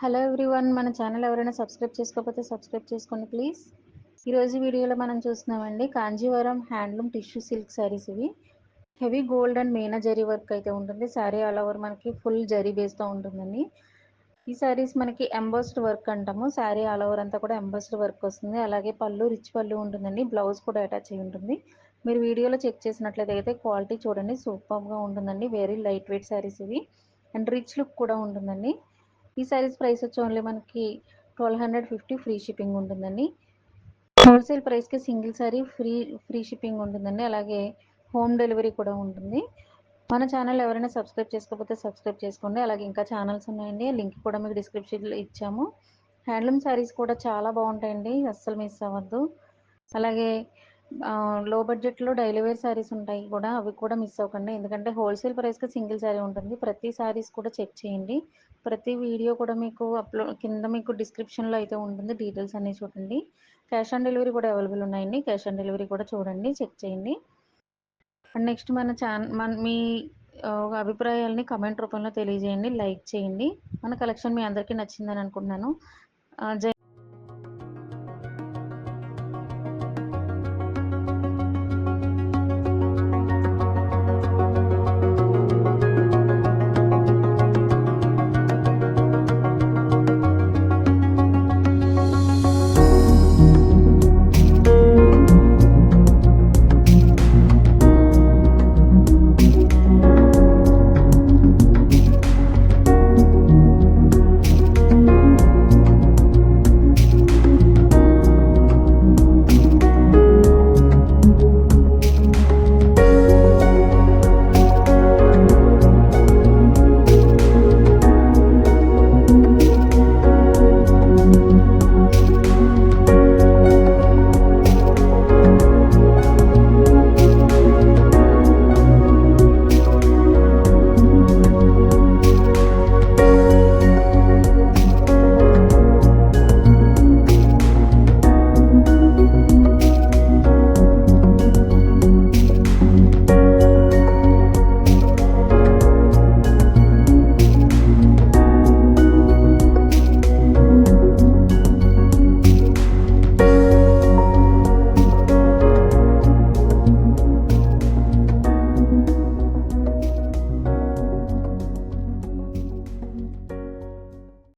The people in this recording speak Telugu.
హలో ఎవ్రీవన్, మన ఛానల్ ఎవరైనా సబ్స్క్రైబ్ చేసుకోకపోతే సబ్స్క్రైబ్ చేసుకోండి ప్లీజ్. ఈరోజు వీడియోలో మనం చూస్తున్నామండి Kanjeevaram handloom tissue silk saris. ఇవి heavy gold and meena zari work అయితే ఉంటుంది. శారీ ఆల్ ఓవర్ మనకి ఫుల్ జరీ బేస్తో ఉంటుందండి. ఈ శారీస్ మనకి ఎంబోస్డ్ వర్క్ అంటాము. శారీ ఆల్ ఓవర్ అంతా కూడా ఎంబోస్డ్ వర్క్ వస్తుంది. అలాగే పళ్ళు రిచ్ పళ్ళు ఉంటుందండి. బ్లౌజ్ కూడా అటాచ్ అయి ఉంటుంది. మీరు వీడియోలో చెక్ చేసినట్లయితే క్వాలిటీ చూడండి, సూపర్గా ఉంటుందండి. వెరీ లైట్ వెయిట్ శారీస్ ఇవి అండ్ రిచ్ లుక్ కూడా ఉంటుందండి. ఈ శారీస్ ప్రైస్ వచ్చి ఓన్లీ మనకి 1250 ఫ్రీ షిప్పింగ్ ఉంటుందండి. హోల్సేల్ ప్రైస్కి సింగిల్ శారీ ఫ్రీ షిప్పింగ్ ఉంటుందండి. అలాగే హోమ్ డెలివరీ కూడా ఉంటుంది. మన ఛానల్ ఎవరైనా సబ్స్క్రైబ్ చేసుకోకపోతే సబ్స్క్రైబ్ చేసుకోండి. అలాగే ఇంకా ఛానల్స్ ఉన్నాయండి, లింక్ కూడా మీకు డిస్క్రిప్షన్లో ఇచ్చాము. హ్యాండ్లూమ్ శారీస్ కూడా చాలా బాగుంటాయండి, అస్సలు మిస్ అవ్వద్దు. అలాగే లో బడ్జెట్లో డైలీ వేర్ శారీస్ ఉంటాయి కూడా, అవి కూడా మిస్ అవ్వకండి. ఎందుకంటే హోల్సేల్ ప్రైస్కి సింగిల్ శారీ ఉంటుంది. ప్రతి శారీస్ కూడా చెక్ చేయండి. ప్రతి వీడియో కూడా మీకు కింద మీకు డిస్క్రిప్షన్లో అయితే ఉంటుంది, డీటెయిల్స్ అన్నీ చూడండి. క్యాష్ ఆన్ డెలివరీ కూడా అవైలబుల్ ఉన్నాయండి. క్యాష్ ఆన్ డెలివరీ కూడా చూడండి, చెక్ చేయండి. అండ్ నెక్స్ట్ మీ అభిప్రాయాలని కమెంట్ రూపంలో తెలియజేయండి, లైక్ చేయండి. మన కలెక్షన్ మీ అందరికీ నచ్చిందని అనుకుంటున్నాను. జై